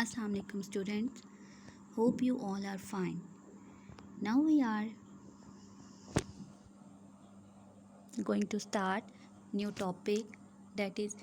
Assalamu alaikum students. Hope you all are fine. Now we are going to start new topic, that is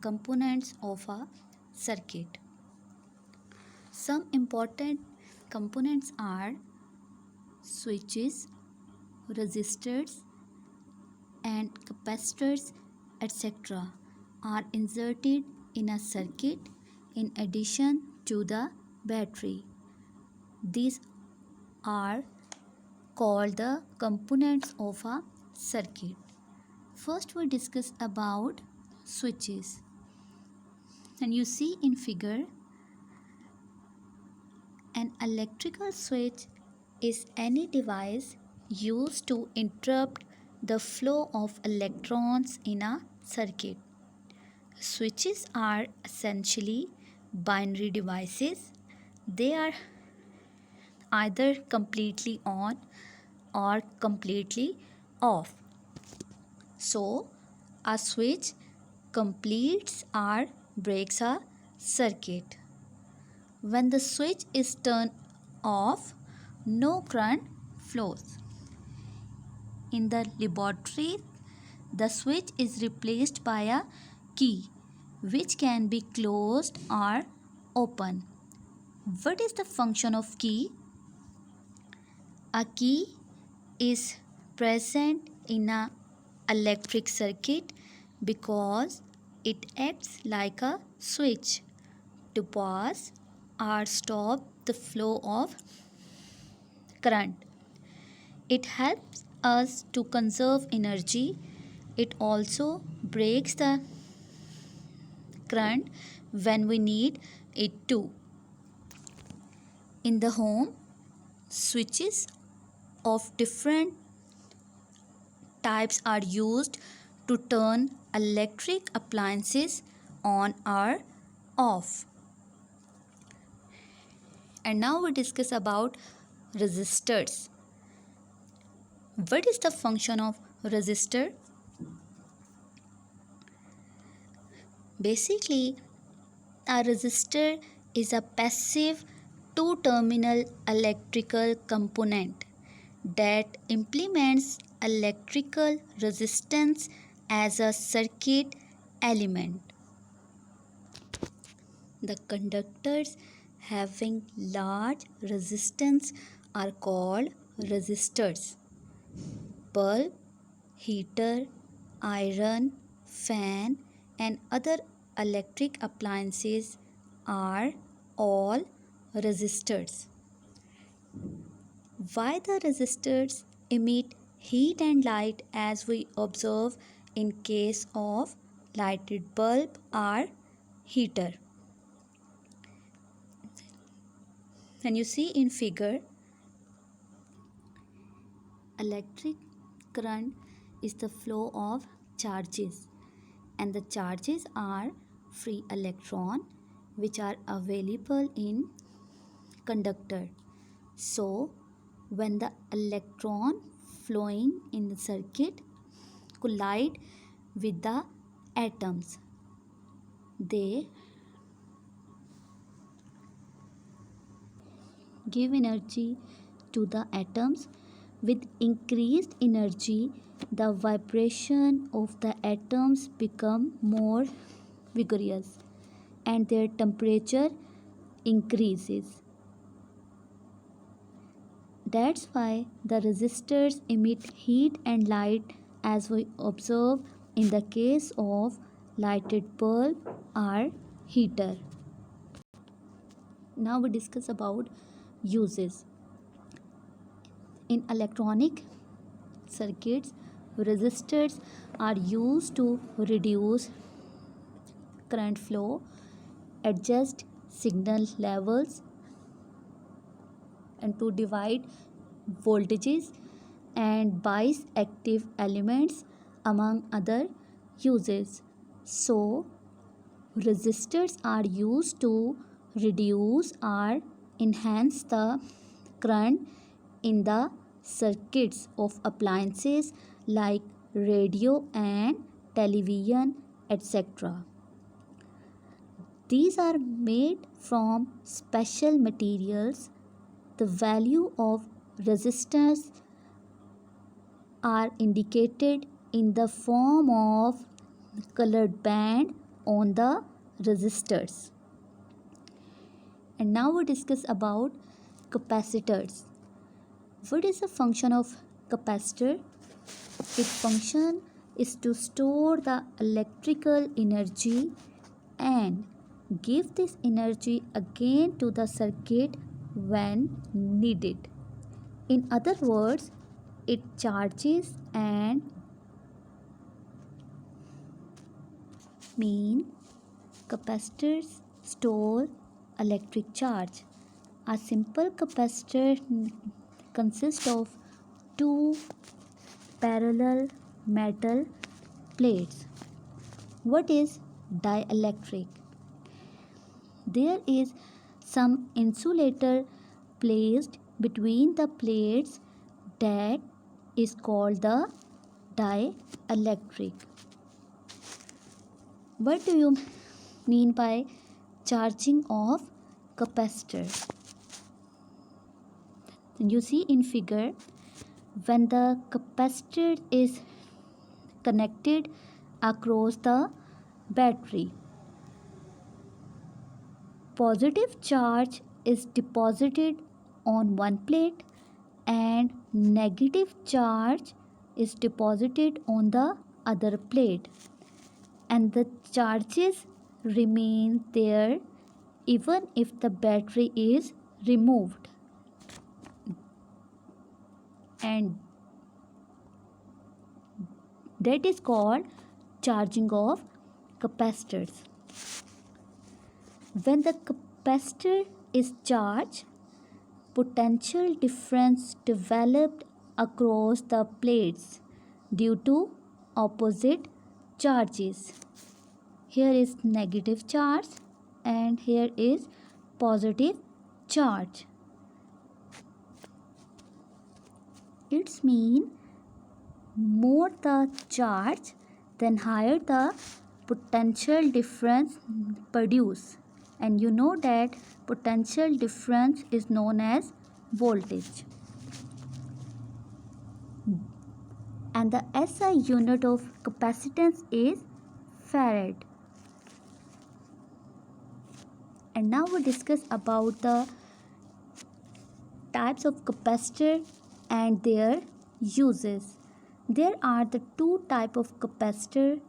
components of a circuit. Some important components are switches, resistors and capacitors etc. are inserted in a circuit in addition to the battery. These are called the components of a circuit. First we discuss about switches. And you see in figure, an electrical switch is any device used to interrupt the flow of electrons in a circuit. Switches are essentially binary devices. They are either completely on or completely off. So, a switch completes or breaks a circuit. When the switch is turned off, no current flows. In the laboratory, the switch is replaced by a key which can be closed or open. What is the function of key? A key is present in an electric circuit because it acts like a switch to pause or stop the flow of current. It helps us to conserve energy. It also breaks the current when we need it to. In the home, switches of different types are used to turn electric appliances on or off. And now we discuss about resistors. What is the function of resistor? Basically, a resistor is a passive two-terminal electrical component that implements electrical resistance as a circuit element. The conductors having large resistance are called resistors. Bulb, heater, iron, fan and other electric appliances are all resistors. Why the resistors emit heat and light as we observe in case of lighted bulb or heater? And you see in figure, electric current is the flow of charges, and the charges are free electron which are available in conductor. So when the electron flowing in the circuit collide with the atoms, they give energy to the atoms. With increased energy, the vibration of the atoms become more vigorous and their temperature increases. That's why the resistors emit heat and light as we observe in the case of lighted bulb or heater. Now we discuss about uses. In electronic circuits, resistors are used to reduce current flow, adjust signal levels, and to divide voltages and bias active elements among other uses. So, resistors are used to reduce or enhance the current in the circuits of appliances like radio and television etc. These are made from special materials. The value of resistors are indicated in the form of colored band on the resistors. And now we discuss about capacitors. What is the function of capacitor? Its function is to store the electrical energy and give this energy again to the circuit when needed. In other words, it charges and mean capacitors store electric charge. A simple capacitor consists of two parallel metal plates. What is dielectric? There is some insulator placed between the plates that is called the dielectric. What do you mean by charging of capacitor? You see in figure, when the capacitor is connected across the battery, positive charge is deposited on one plate and negative charge is deposited on the other plate, and the charges remain there even if the battery is removed. And that is called charging of capacitors. When the capacitor is charged, potential difference developed across the plates due to opposite charges. Here is negative charge and here is positive charge. It's mean more the charge, then higher the potential difference produced. And you know that potential difference is known as voltage. And the SI unit of capacitance is farad. And now we discuss about the types of capacitor and their uses. There are the two type of capacitor.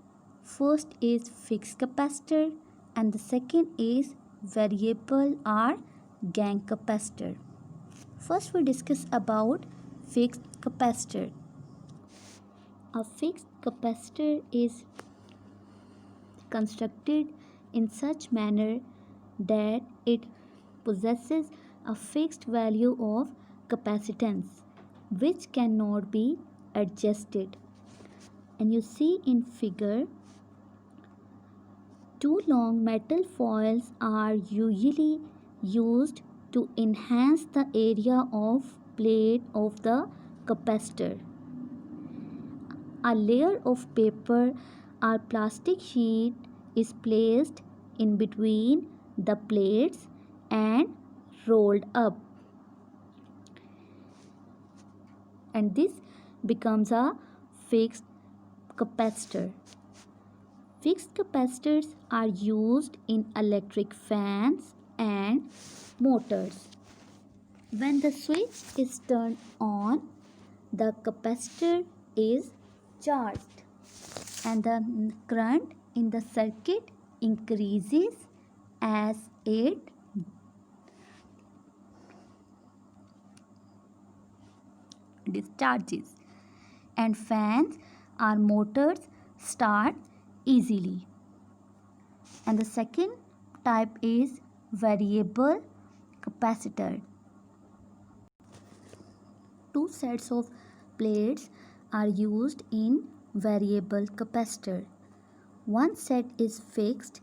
First is fixed capacitor and the second is variable or gang capacitor. First we discuss about fixed capacitor. A fixed capacitor is constructed in such manner that it possesses a fixed value of capacitance which cannot be adjusted. And you see in figure, two long metal foils are usually used to enhance the area of plate of the capacitor. A layer of paper or plastic sheet is placed in between the plates and rolled up, and this becomes a fixed capacitor. Fixed capacitors are used in electric fans and motors. When the switch is turned on, the capacitor is charged and the current in the circuit increases as it discharges, and fans or motors start easily. And the second type is variable capacitor. Two sets of plates are used in variable capacitor. One set is fixed,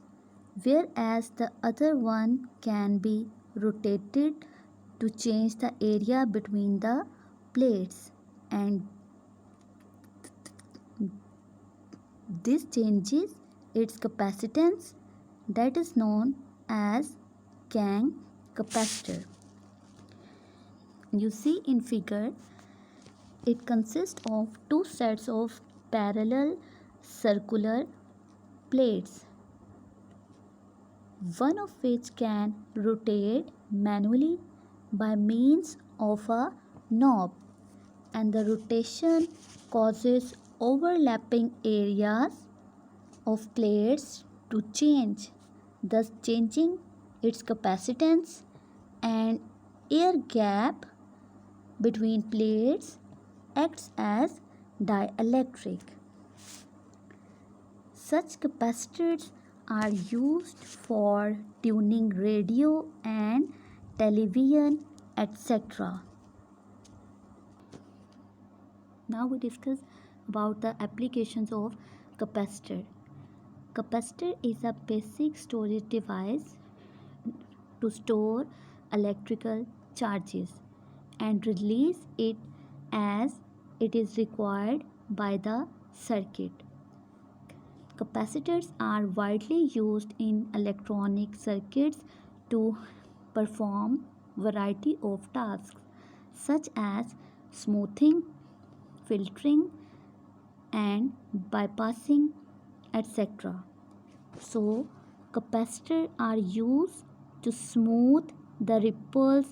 whereas the other one can be rotated to change the area between the plates, and this changes its capacitance, that is known as Young capacitor. You see in figure, it consists of two sets of parallel circular plates, one of which can rotate manually by means of a knob, and the rotation causes overlapping areas of plates to change, thus changing its capacitance, and air gap between plates acts as dielectric. Such capacitors are used for tuning radio and television, etc. Now we discuss about the applications of capacitor. Capacitor is a basic storage device to store electrical charges and release it as it is required by the circuit. Capacitors are widely used in electronic circuits to perform variety of tasks such as smoothing, filtering and bypassing, etc. So capacitors are used to smooth the ripples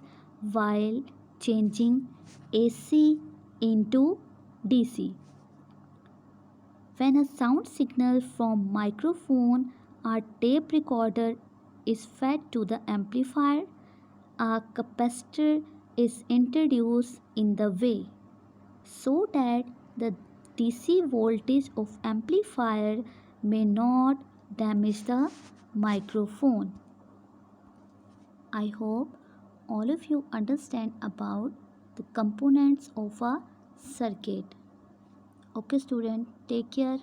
while changing AC into DC. When a sound signal from microphone or tape recorder is fed to the amplifier, a capacitor is introduced in the way so that the DC voltage of amplifier may not damage the microphone. I hope all of you understand about the components of a circuit. Okay student, take care.